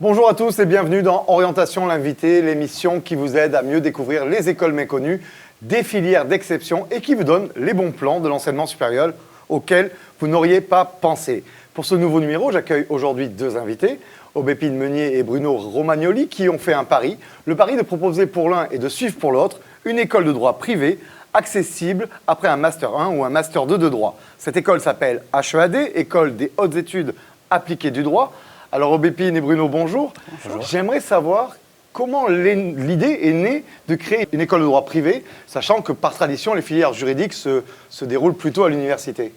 Bonjour à tous et bienvenue dans Orientation l'invité, l'émission qui vous aide à mieux découvrir les écoles méconnues, des filières d'exception et qui vous donne les bons plans de l'enseignement supérieur auxquels vous n'auriez pas pensé. Pour ce nouveau numéro, j'accueille aujourd'hui deux invités, Aubépine Meunier et Bruno Romagnoli, qui ont fait un pari. Le pari de proposer pour l'un et de suivre pour l'autre une école de droit privée accessible après un Master 1 ou un Master 2 de droit. Cette école s'appelle HEAD, École des hautes études appliquées du droit. Alors Aubépine et Bruno, bonjour. Bonjour. J'aimerais savoir comment l'idée est née de créer une école de droit privée, sachant que par tradition, les filières juridiques se déroulent plutôt à l'université.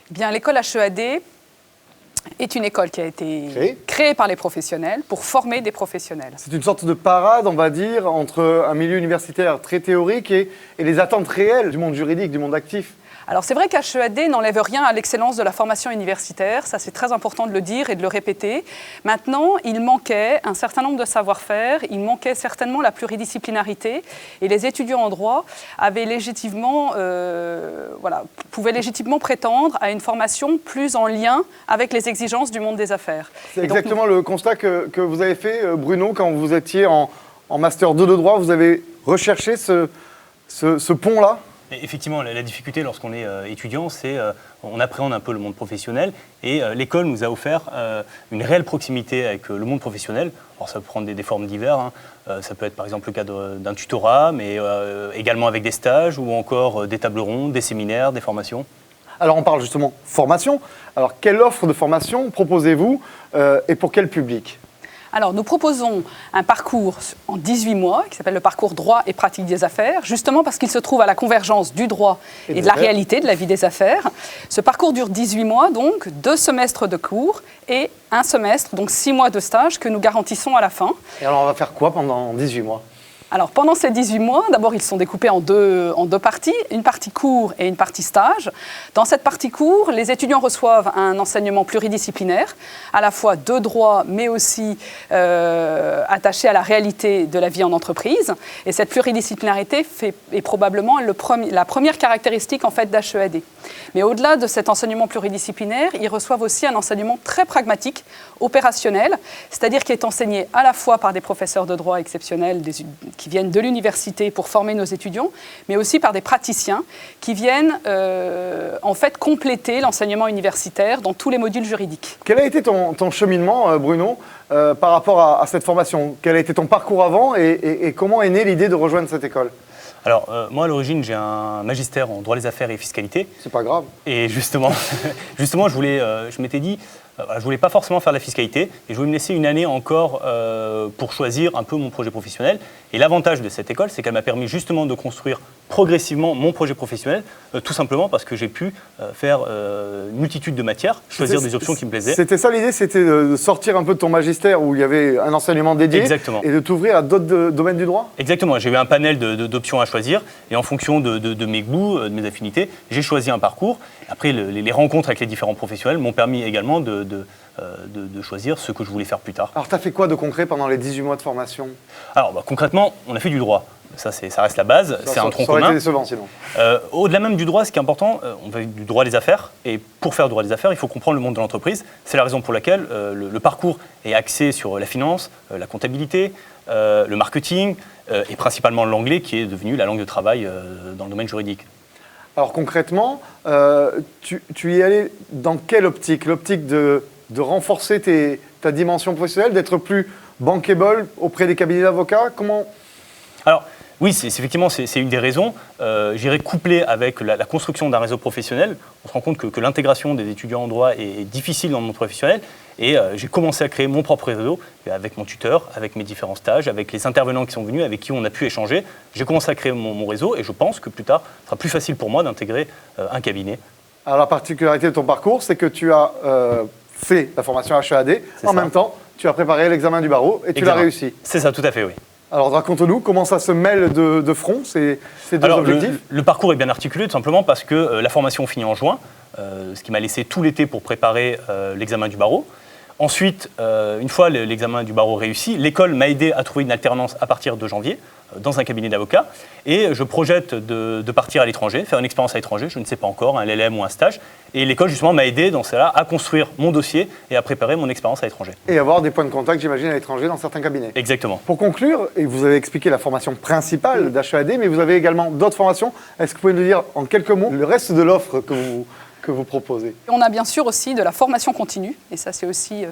Bien, l'école HEAD est une école qui a été créée par les professionnels pour former des professionnels. C'est une sorte de parade, on va dire, entre un milieu universitaire très théorique et les attentes réelles du monde juridique, du monde actif. Alors c'est vrai qu'HEAD n'enlève rien à l'excellence de la formation universitaire, ça c'est très important de le dire et de le répéter. Maintenant, il manquait un certain nombre de savoir-faire, il manquait certainement la pluridisciplinarité et les étudiants en droit avaient pouvaient légitimement prétendre à une formation plus en lien avec les exigences du monde des affaires. C'est exactement le constat que vous avez fait, Bruno, quand vous étiez en Master 2 de droit, vous avez recherché ce pont-là ? Effectivement, la difficulté lorsqu'on est étudiant, c'est qu'on appréhende un peu le monde professionnel et l'école nous a offert une réelle proximité avec le monde professionnel. Alors ça peut prendre des formes diverses, ça peut être par exemple le cas d'un tutorat, mais également avec des stages ou encore des tables rondes, des séminaires, des formations. Alors on parle justement formation. Alors quelle offre de formation proposez-vous et pour quel public ? Alors, nous proposons un parcours en 18 mois qui s'appelle le parcours droit et pratique des affaires, justement parce qu'il se trouve à la convergence du droit et de la réalité de la vie des affaires. Ce parcours dure 18 mois, donc 2 semestres de cours et 1 semestre, donc 6 mois de stage que nous garantissons à la fin. Et alors, on va faire quoi pendant 18 mois ? Alors, pendant ces 18 mois, d'abord, ils sont découpés en deux parties, une partie cours et une partie stage. Dans cette partie cours, les étudiants reçoivent un enseignement pluridisciplinaire, à la fois de droit, mais aussi attaché à la réalité de la vie en entreprise. Et cette pluridisciplinarité est probablement la première caractéristique en fait, d'HEAD. Mais au-delà de cet enseignement pluridisciplinaire, ils reçoivent aussi un enseignement très pragmatique, opérationnel, c'est-à-dire qui est enseigné à la fois par des professeurs de droit exceptionnels, qui viennent de l'université pour former nos étudiants, mais aussi par des praticiens qui viennent en fait compléter l'enseignement universitaire dans tous les modules juridiques. Quel a été ton cheminement, Bruno, par rapport à cette formation ? Quel a été ton parcours avant et comment est née l'idée de rejoindre cette école ? Alors, moi, à l'origine, j'ai un magistère en droit des affaires et fiscalité. C'est pas grave. Et justement, je m'étais dit, je voulais pas forcément faire la fiscalité et je voulais me laisser une année encore pour choisir un peu mon projet professionnel. Et l'avantage de cette école, c'est qu'elle m'a permis justement de construire progressivement mon projet professionnel, tout simplement parce que j'ai pu faire une multitude de matières, choisir des options qui me plaisaient. C'était ça l'idée, c'était de sortir un peu de ton magistère où il y avait un enseignement dédié. Exactement. Et de t'ouvrir à d'autres domaines du droit ? Exactement, j'ai eu un panel d'options à choisir et en fonction de mes goûts, de mes affinités, j'ai choisi un parcours. Après, les rencontres avec les différents professionnels m'ont permis également de choisir ce que je voulais faire plus tard. Alors, tu as fait quoi de concret pendant les 18 mois de formation ? Alors, concrètement, on a fait du droit. Ça reste la base, c'est un tronc commun. Ça aurait été décevant sinon. Au-delà même du droit, ce qui est important, on fait du droit des affaires. Et pour faire du droit des affaires, il faut comprendre le monde de l'entreprise. C'est la raison pour laquelle le parcours est axé sur la finance, la comptabilité, le marketing et principalement l'anglais qui est devenu la langue de travail dans le domaine juridique. Alors concrètement, tu y es allé dans quelle optique ? L'optique de renforcer ta dimension professionnelle, d'être plus bankable auprès des cabinets d'avocats ? Comment ? Alors, oui, effectivement, c'est une des raisons. J'irai coupler avec la construction d'un réseau professionnel. On se rend compte que l'intégration des étudiants en droit est difficile dans le monde professionnel. Et j'ai commencé à créer mon propre réseau avec mon tuteur, avec mes différents stages, avec les intervenants qui sont venus, avec qui on a pu échanger. J'ai commencé à créer mon réseau et je pense que plus tard, ce sera plus facile pour moi d'intégrer un cabinet. Alors la particularité de ton parcours, c'est que tu as fait la formation HEAD. En même temps, tu as préparé l'examen du barreau et tu l'as réussi. C'est ça, tout à fait, oui. Alors raconte-nous comment ça se mêle de front, ces deux objectifs. Le parcours est bien articulé tout simplement parce que la formation finit en juin, ce qui m'a laissé tout l'été pour préparer l'examen du barreau. Ensuite, une fois l'examen du barreau réussi, l'école m'a aidé à trouver une alternance à partir de janvier. dans un cabinet d'avocat. Et je projette de partir à l'étranger, faire une expérience à l'étranger, je ne sais pas encore, un LLM ou un stage. Et l'école, justement, m'a aidé dans cela à construire mon dossier et à préparer mon expérience à l'étranger. Et avoir des points de contact, j'imagine, à l'étranger dans certains cabinets. Exactement. Pour conclure, et vous avez expliqué la formation principale d'HEAD, mais vous avez également d'autres formations. Est-ce que vous pouvez nous dire en quelques mots le reste de l'offre que vous proposez? On a bien sûr aussi de la formation continue, et ça c'est aussi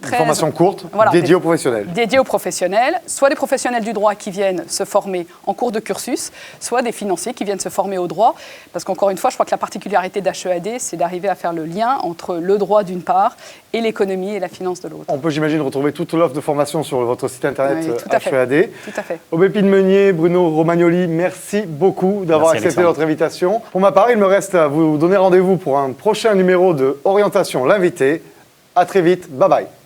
très... Une formation courte, Voilà, dédiée aux professionnels. Dédiée aux professionnels, soit des professionnels du droit qui viennent se former en cours de cursus, soit des financiers qui viennent se former au droit. Parce qu'encore une fois, je crois que la particularité d'HEAD, c'est d'arriver à faire le lien entre le droit d'une part et l'économie et la finance de l'autre. On peut, j'imagine, retrouver toute l'offre de formation sur votre site internet Oui, tout à fait. HEAD. Tout à fait. Aubépine Meunier, Bruno Romagnoli, merci beaucoup d'avoir Merci, accepté Alexandre. notre invitation. Pour ma part, il me reste à vous donner rendez-vous pour un prochain numéro de Orientation l'invité. À très vite, bye bye.